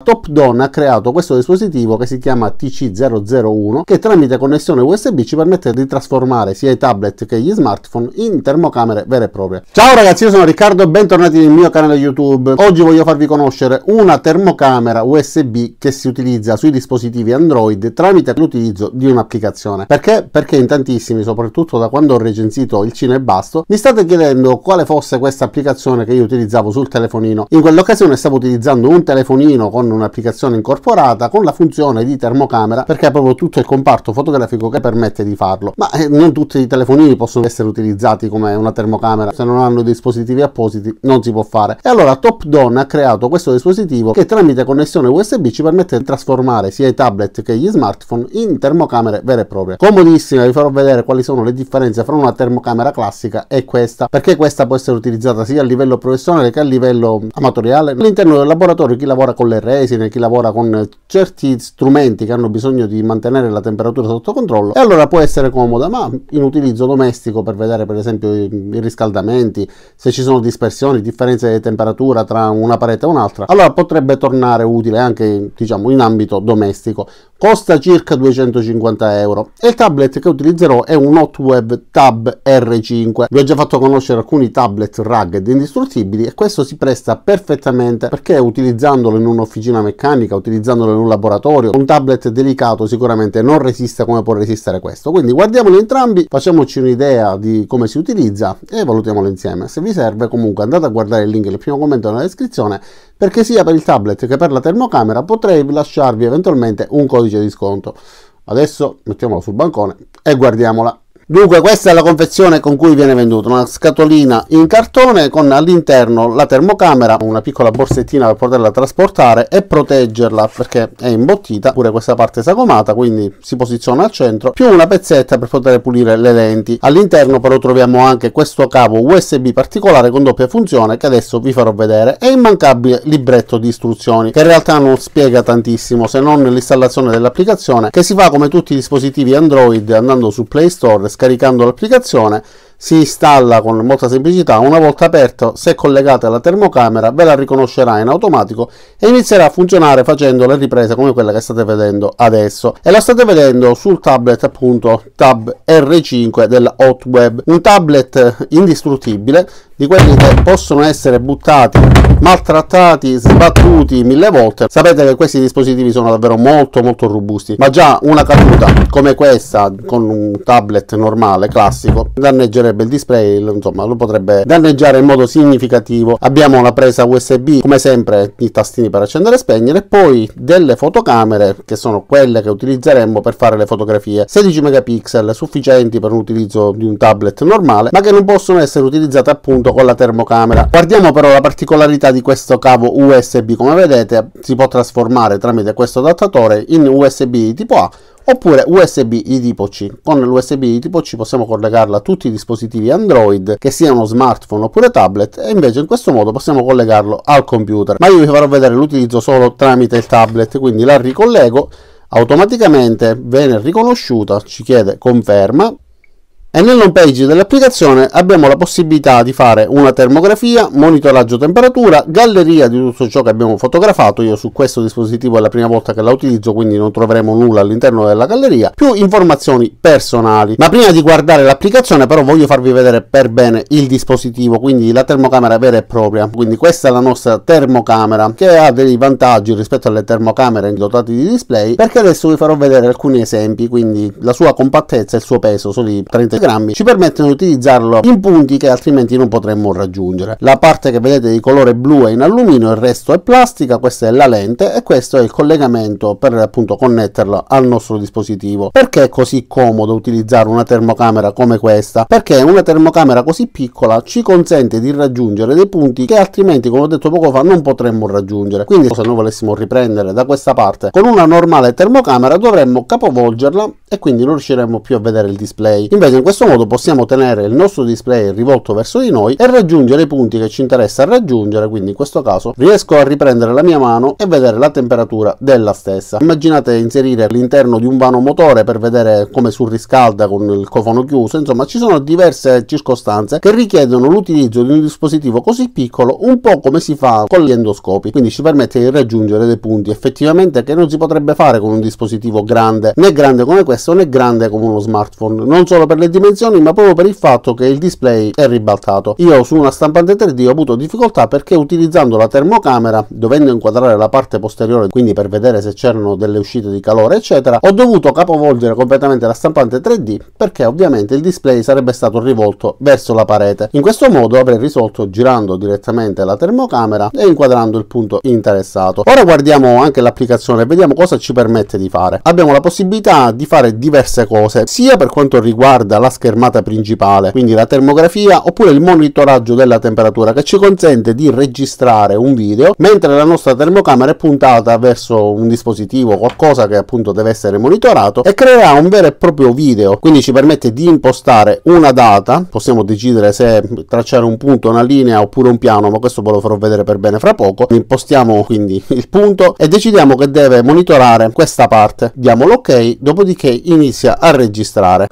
Topdon ha creato questo dispositivo che si chiama TC001 che tramite connessione USB ci permette di trasformare sia i tablet che gli smartphone in termocamere vere e proprie. Ciao ragazzi, io sono Riccardo e bentornati nel mio canale YouTube. Oggi voglio farvi conoscere una termocamera USB che si utilizza sui dispositivi Android tramite l'utilizzo di un'applicazione. Perché? Perché in tantissimi, soprattutto da quando ho recensito il Cinebasto, mi state chiedendo quale fosse questa applicazione che io utilizzavo sul telefonino. In quell'occasione stavo utilizzando un telefonino con un'applicazione incorporata con la funzione di termocamera, perché è proprio tutto il comparto fotografico che permette di farlo, ma non tutti i telefonini possono essere utilizzati come una termocamera, se non hanno dispositivi appositi non si può fare. E allora Topdon ha creato questo dispositivo che tramite connessione USB ci permette di trasformare sia i tablet che gli smartphone in termocamere vere e proprie. Comodissima, vi farò vedere quali sono le differenze fra una termocamera classica e questa, perché questa può essere utilizzata sia a livello professionale che a livello amatoriale. All'interno del laboratorio chi lavora con le resine, chi lavora con certi strumenti che hanno bisogno di mantenere la temperatura sotto controllo, e allora può essere comoda, ma in utilizzo domestico per vedere per esempio i riscaldamenti, se ci sono dispersioni, differenze di temperatura tra una parete e un'altra, allora potrebbe tornare utile anche diciamo in ambito domestico. Costa circa 250 euro e il tablet che utilizzerò è un Hotweb Tab R5. Vi ho già fatto conoscere alcuni tablet rugged indistruttibili e questo si presta perfettamente perché utilizzandolo in un'officina meccanica, utilizzandolo in un laboratorio, un tablet delicato sicuramente non resiste come può resistere questo. Quindi guardiamoli entrambi, facciamoci un'idea di come si utilizza e valutiamolo insieme. Se vi serve comunque andate a guardare il link nel primo commento nella descrizione, perché sia per il tablet che per la termocamera potrei lasciarvi eventualmente un codice di sconto. Adesso mettiamolo sul bancone e guardiamola. Dunque questa è la confezione con cui viene venduta, una scatolina in cartone con all'interno la termocamera, una piccola borsettina per poterla trasportare e proteggerla perché è imbottita, pure questa parte è sagomata quindi si posiziona al centro, più una pezzetta per poter pulire le lenti. All'interno però troviamo anche questo cavo USB particolare con doppia funzione che adesso vi farò vedere e immancabile libretto di istruzioni che in realtà non spiega tantissimo se non l'installazione dell'applicazione, che si fa come tutti i dispositivi Android andando su Play Store, scaricando l'applicazione, si installa con molta semplicità. Una volta aperto, se collegate alla termocamera ve la riconoscerà in automatico e inizierà a funzionare facendo le riprese come quella che state vedendo adesso, e la state vedendo sul tablet appunto Tab R5 della Hotweb, un tablet indistruttibile di quelli che possono essere buttati, maltrattati, sbattuti 1000 volte. Sapete che questi dispositivi sono davvero molto robusti, ma già una caduta come questa con un tablet normale classico danneggerebbe il display, insomma lo potrebbe danneggiare in modo significativo. Abbiamo una presa USB, come sempre i tastini per accendere e spegnere, poi delle fotocamere che sono quelle che utilizzeremmo per fare le fotografie, 16 megapixel sufficienti per l'utilizzo di un tablet normale, ma che non possono essere utilizzate appunto con la termocamera. Guardiamo però la particolarità di questo cavo USB. Come vedete si può trasformare tramite questo adattatore in USB di tipo A oppure USB di tipo C. Con l'USB di tipo C possiamo collegarla a tutti i dispositivi Android, che siano smartphone oppure tablet, e invece in questo modo possiamo collegarlo al computer. Ma io vi farò vedere l'utilizzo solo tramite il tablet, quindi la ricollego, automaticamente viene riconosciuta, ci chiede conferma, e nell'home page dell'applicazione abbiamo la possibilità di fare una termografia, monitoraggio temperatura, galleria di tutto ciò che abbiamo fotografato. Io su questo dispositivo è la prima volta che la utilizzo, quindi non troveremo nulla all'interno della galleria, più informazioni personali. Ma prima di guardare l'applicazione però voglio farvi vedere per bene il dispositivo, quindi la termocamera vera e propria. Quindi questa è la nostra termocamera, che ha dei vantaggi rispetto alle termocamere dotate di display, perché adesso vi farò vedere alcuni esempi. Quindi la sua compattezza e il suo peso, soli 30 grammi, ci permettono di utilizzarlo in punti che altrimenti non potremmo raggiungere. La parte che vedete di colore blu è in alluminio, il resto è plastica. Questa è la lente e questo è il collegamento per appunto connetterla al nostro dispositivo. Perché è così comodo utilizzare una termocamera come questa? Perché una termocamera così piccola ci consente di raggiungere dei punti che altrimenti, come ho detto poco fa, non potremmo raggiungere. Quindi se noi volessimo riprendere da questa parte con una normale termocamera dovremmo capovolgerla e quindi non riusciremmo più a vedere il display. Invece in questo modo possiamo tenere il nostro display rivolto verso di noi e raggiungere i punti che ci interessa raggiungere, quindi in questo caso riesco a riprendere la mia mano e vedere la temperatura della stessa. Immaginate inserire all'interno di un vano motore per vedere come surriscalda con il cofano chiuso. Insomma, ci sono diverse circostanze che richiedono l'utilizzo di un dispositivo così piccolo, un po' come si fa con gli endoscopi, quindi ci permette di raggiungere dei punti effettivamente che non si potrebbe fare con un dispositivo grande, né grande come questo né grande come uno smartphone, non solo per le dimensioni ma proprio per il fatto che il display è ribaltato. Io su una stampante 3D ho avuto difficoltà perché utilizzando la termocamera, dovendo inquadrare la parte posteriore, quindi per vedere se c'erano delle uscite di calore eccetera, ho dovuto capovolgere completamente la stampante 3D perché ovviamente il display sarebbe stato rivolto verso la parete. In questo modo avrei risolto girando direttamente la termocamera e inquadrando il punto interessato. Ora guardiamo anche l'applicazione e vediamo cosa ci permette di fare. Abbiamo la possibilità di fare diverse cose, sia per quanto riguarda la schermata principale, quindi la termografia, oppure il monitoraggio della temperatura, che ci consente di registrare un video mentre la nostra termocamera è puntata verso un dispositivo, qualcosa che appunto deve essere monitorato, e creerà un vero e proprio video. Quindi ci permette di impostare una data, possiamo decidere se tracciare un punto, una linea oppure un piano, ma questo ve lo farò vedere per bene fra poco. Impostiamo quindi il punto e decidiamo che deve monitorare questa parte, diamo l'ok, dopodiché inizia a registrare.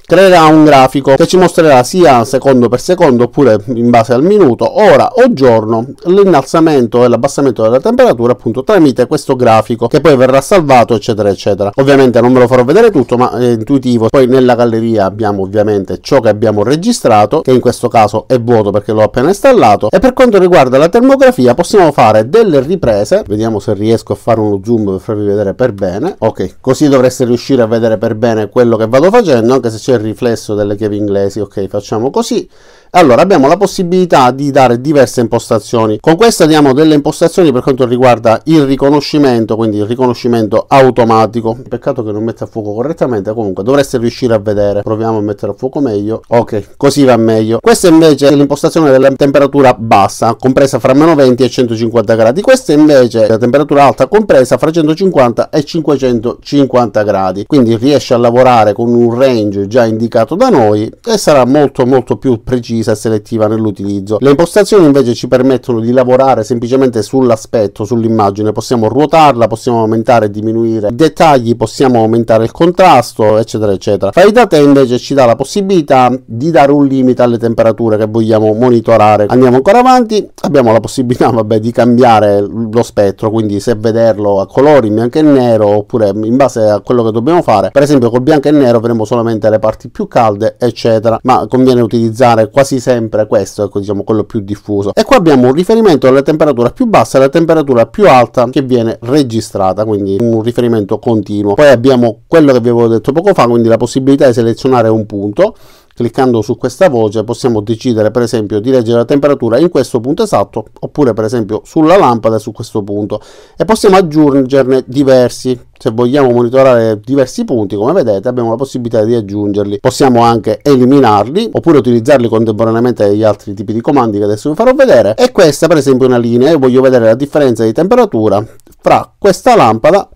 Creerà un grafico che ci mostrerà sia secondo per secondo oppure in base al minuto, ora o giorno, l'innalzamento e l'abbassamento della temperatura appunto tramite questo grafico, che poi verrà salvato eccetera eccetera. Ovviamente non ve lo farò vedere tutto, ma è intuitivo. Poi nella galleria abbiamo ovviamente ciò che abbiamo registrato, che in questo caso è vuoto perché l'ho appena installato, e per quanto riguarda la termografia possiamo fare delle riprese. Vediamo se riesco a fare uno zoom per farvi vedere per bene. Ok, così dovreste riuscire a vedere per bene quello che vado facendo, anche se c'è il riflesso delle chiavi inglesi. Ok, facciamo così. Allora abbiamo la possibilità di dare diverse impostazioni. Con questa diamo delle impostazioni per quanto riguarda il riconoscimento, quindi il riconoscimento automatico. Peccato che non mette a fuoco correttamente, comunque dovreste riuscire a vedere. Proviamo a mettere a fuoco meglio. Ok, così va meglio. Questa invece è l'impostazione della temperatura bassa, compresa fra meno 20 e 150 gradi. Questa invece è la temperatura alta, compresa fra 150 e 550 gradi. Quindi riesce a lavorare con un range già indicato da noi e sarà molto più precisa e selettiva nell'utilizzo. Le impostazioni invece ci permettono di lavorare semplicemente sull'aspetto, sull'immagine. Possiamo ruotarla, possiamo aumentare e diminuire i dettagli, possiamo aumentare il contrasto eccetera eccetera. Fai da te invece ci dà la possibilità di dare un limite alle temperature che vogliamo monitorare. Andiamo ancora avanti, abbiamo la possibilità di cambiare lo spettro, quindi se vederlo a colori, in bianco e nero, oppure in base a quello che dobbiamo fare. Per esempio col bianco e nero vedremo solamente le parti più calde eccetera, ma conviene utilizzare quasi sempre questo, ecco, diciamo quello più diffuso. E qua abbiamo un riferimento alla temperatura più bassa e alla temperatura più alta che viene registrata, quindi un riferimento continuo. Poi abbiamo quello che vi avevo detto poco fa, quindi la possibilità di selezionare un punto. Cliccando su questa voce possiamo decidere per esempio di leggere la temperatura in questo punto esatto, oppure per esempio sulla lampada su questo punto, e possiamo aggiungerne diversi. Se vogliamo monitorare diversi punti, come vedete abbiamo la possibilità di aggiungerli. Possiamo anche eliminarli oppure utilizzarli contemporaneamente agli altri tipi di comandi che adesso vi farò vedere. E questa per esempio è una linea, io voglio vedere la differenza di temperatura fra questa lampada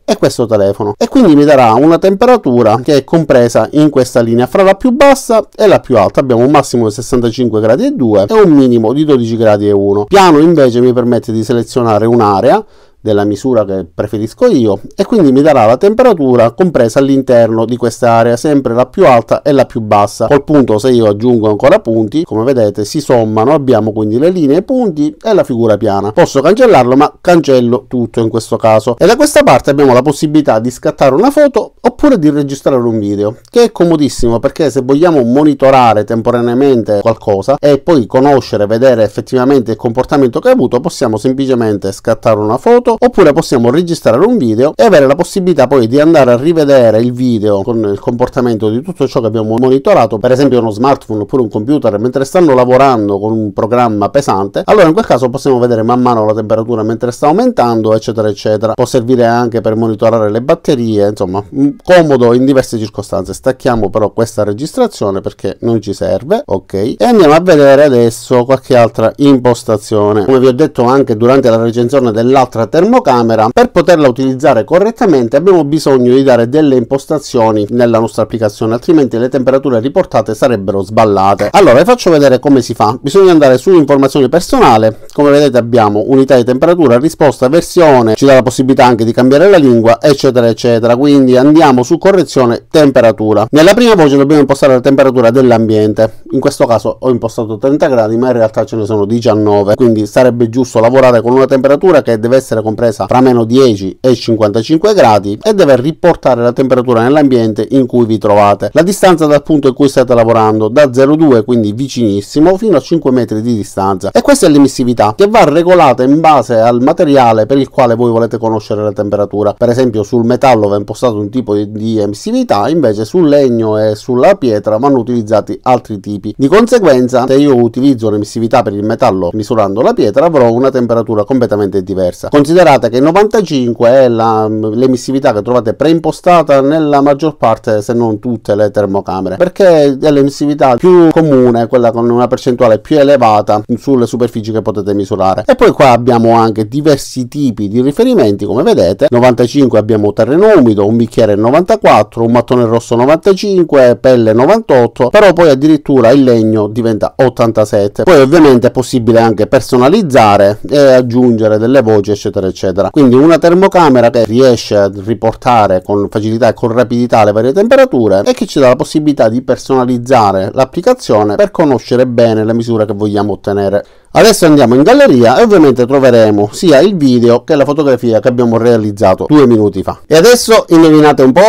e questo telefono, e quindi mi darà una temperatura che è compresa in questa linea fra la più bassa e la più alta. Abbiamo un massimo di 65 gradi e 2 e un minimo di 12 gradi e 1. Piano invece mi permette di selezionare un'area della misura che preferisco io, e quindi mi darà la temperatura compresa all'interno di quest'area, sempre la più alta e la più bassa. Col punto, se io aggiungo ancora punti, come vedete si sommano, abbiamo quindi le linee, i punti e la figura piana. Posso cancellarlo, ma cancello tutto in questo caso. E da questa parte abbiamo la possibilità di scattare una foto oppure di registrare un video, che è comodissimo, perché se vogliamo monitorare temporaneamente qualcosa e poi conoscere, vedere effettivamente il comportamento che ha avuto, possiamo semplicemente scattare una foto oppure possiamo registrare un video e avere la possibilità poi di andare a rivedere il video con il comportamento di tutto ciò che abbiamo monitorato. Per esempio uno smartphone oppure un computer mentre stanno lavorando con un programma pesante, allora in quel caso possiamo vedere man mano la temperatura mentre sta aumentando eccetera eccetera. Può servire anche per monitorare le batterie, insomma comodo in diverse circostanze. Stacchiamo però questa registrazione perché non ci serve, ok, e andiamo a vedere adesso qualche altra impostazione. Come vi ho detto anche durante la recensione dell'altra termocamera, per poterla utilizzare correttamente abbiamo bisogno di dare delle impostazioni nella nostra applicazione, altrimenti le temperature riportate sarebbero sballate. Allora vi faccio vedere come si fa. Bisogna andare su informazioni personali, come vedete abbiamo unità di temperatura, risposta, versione, ci dà la possibilità anche di cambiare la lingua, eccetera eccetera. Quindi andiamo su correzione temperatura. Nella prima voce dobbiamo impostare la temperatura dell'ambiente, in questo caso ho impostato 30 gradi ma in realtà ce ne sono 19, quindi sarebbe giusto lavorare con una temperatura che deve essere compresa tra meno 10 e 55 gradi e deve riportare la temperatura nell'ambiente in cui vi trovate, la distanza dal punto in cui state lavorando da 0,2, quindi vicinissimo, fino a 5 metri di distanza, e questa è l'emissività che va regolata in base al materiale per il quale voi volete conoscere la temperatura. Per esempio sul metallo va impostato un tipo di emissività, invece sul legno e sulla pietra vanno utilizzati altri tipi. Di conseguenza, se io utilizzo l'emissività per il metallo misurando la pietra avrò una temperatura completamente diversa. Considerate che 95 è l'emissività che trovate preimpostata nella maggior parte, se non tutte, le termocamere, perché è l'emissività più comune, quella con una percentuale più elevata sulle superfici che potete misurare. E poi qua abbiamo anche diversi tipi di riferimenti, come vedete. 95 abbiamo terreno umido, un bicchiere 94, un mattone rosso 95, pelle 98, però poi addirittura il legno diventa 87. Poi ovviamente è possibile anche personalizzare e aggiungere delle voci, eccetera eccetera. Quindi una termocamera che riesce a riportare con facilità e con rapidità le varie temperature e che ci dà la possibilità di personalizzare l'applicazione per conoscere bene le misure che vogliamo ottenere. Adesso andiamo in galleria e ovviamente troveremo sia il video che la fotografia che abbiamo realizzato 2 minuti fa. E adesso indovinate un po'?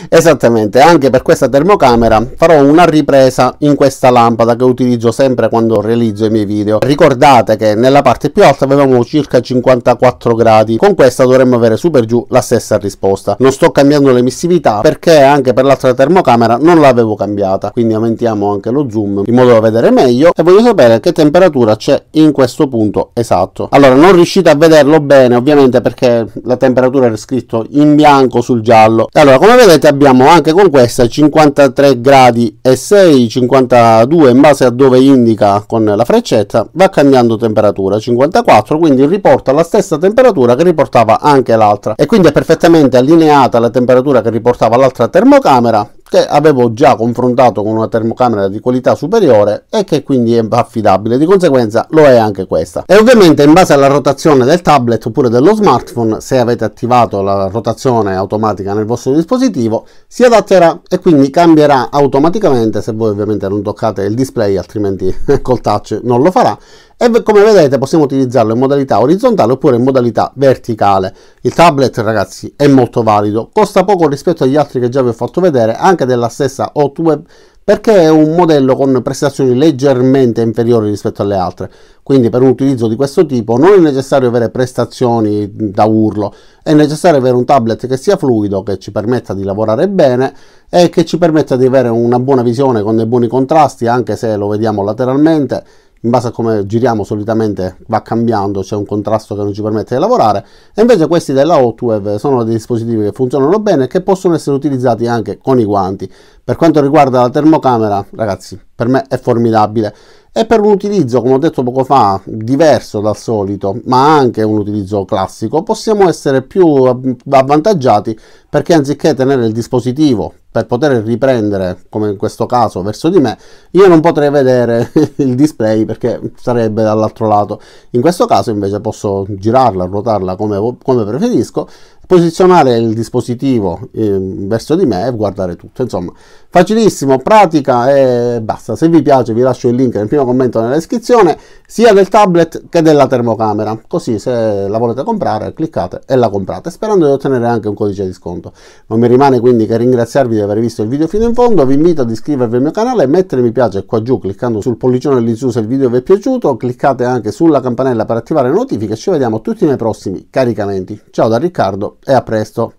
Esattamente, anche per questa termocamera farò una ripresa in questa lampada che utilizzo sempre quando realizzo i miei video. Ricordate che nella parte più alta avevamo circa 54 gradi, con questa dovremmo avere su per giù la stessa risposta. Non sto cambiando l'emissività perché anche per l'altra termocamera non l'avevo cambiata, quindi aumentiamo anche lo zoom in modo da vedere meglio e voglio sapere che temperatura c'è in questo punto esatto. Allora non riuscite a vederlo bene ovviamente perché la temperatura è scritto in bianco sul giallo. Allora come vedete abbiamo anche con questa 53 gradi e 6, 52 in base a dove indica con la freccetta, va cambiando temperatura, 54, quindi riporta la stessa temperatura che riportava anche l'altra e quindi è perfettamente allineata alla temperatura che riportava l'altra termocamera, che avevo già confrontato con una termocamera di qualità superiore e che quindi è affidabile. Di conseguenza lo è anche questa. E ovviamente in base alla rotazione del tablet oppure dello smartphone, se avete attivato la rotazione automatica nel vostro dispositivo, si adatterà e quindi cambierà automaticamente, se voi ovviamente non toccate il display, altrimenti col touch non lo farà. E come vedete possiamo utilizzarlo in modalità orizzontale oppure in modalità verticale. Il tablet, ragazzi, è molto valido, costa poco rispetto agli altri che già vi ho fatto vedere, anche della stessa Hotweb, perché è un modello con prestazioni leggermente inferiori rispetto alle altre. Quindi per un utilizzo di questo tipo non è necessario avere prestazioni da urlo, è necessario avere un tablet che sia fluido, che ci permetta di lavorare bene e che ci permetta di avere una buona visione con dei buoni contrasti, anche se lo vediamo lateralmente. In base a come giriamo solitamente va cambiando, c'è un contrasto che non ci permette di lavorare, e invece questi della Hotweb sono dei dispositivi che funzionano bene e che possono essere utilizzati anche con i guanti. Per quanto riguarda la termocamera, ragazzi, per me è formidabile. E per un utilizzo, come ho detto poco fa, diverso dal solito, ma anche un utilizzo classico, possiamo essere più avvantaggiati perché anziché tenere il dispositivo per poter riprendere, come in questo caso, verso di me, io non potrei vedere il display perché sarebbe dall'altro lato. In questo caso invece posso girarla, ruotarla come preferisco, posizionare il dispositivo verso di me e guardare tutto. Insomma, facilissimo, pratica e basta. Se vi piace vi lascio il link nel primo commento nella descrizione, sia del tablet che della termocamera, così se la volete comprare cliccate e la comprate, sperando di ottenere anche un codice di sconto. Non mi rimane quindi che ringraziarvi di aver visto il video fino in fondo. Vi invito ad iscrivervi al mio canale e mettere mi piace qua giù cliccando sul pollicione lì su se il video vi è piaciuto. Cliccate anche sulla campanella per attivare le notifiche. Ci vediamo tutti nei prossimi caricamenti. Ciao da Riccardo e a presto.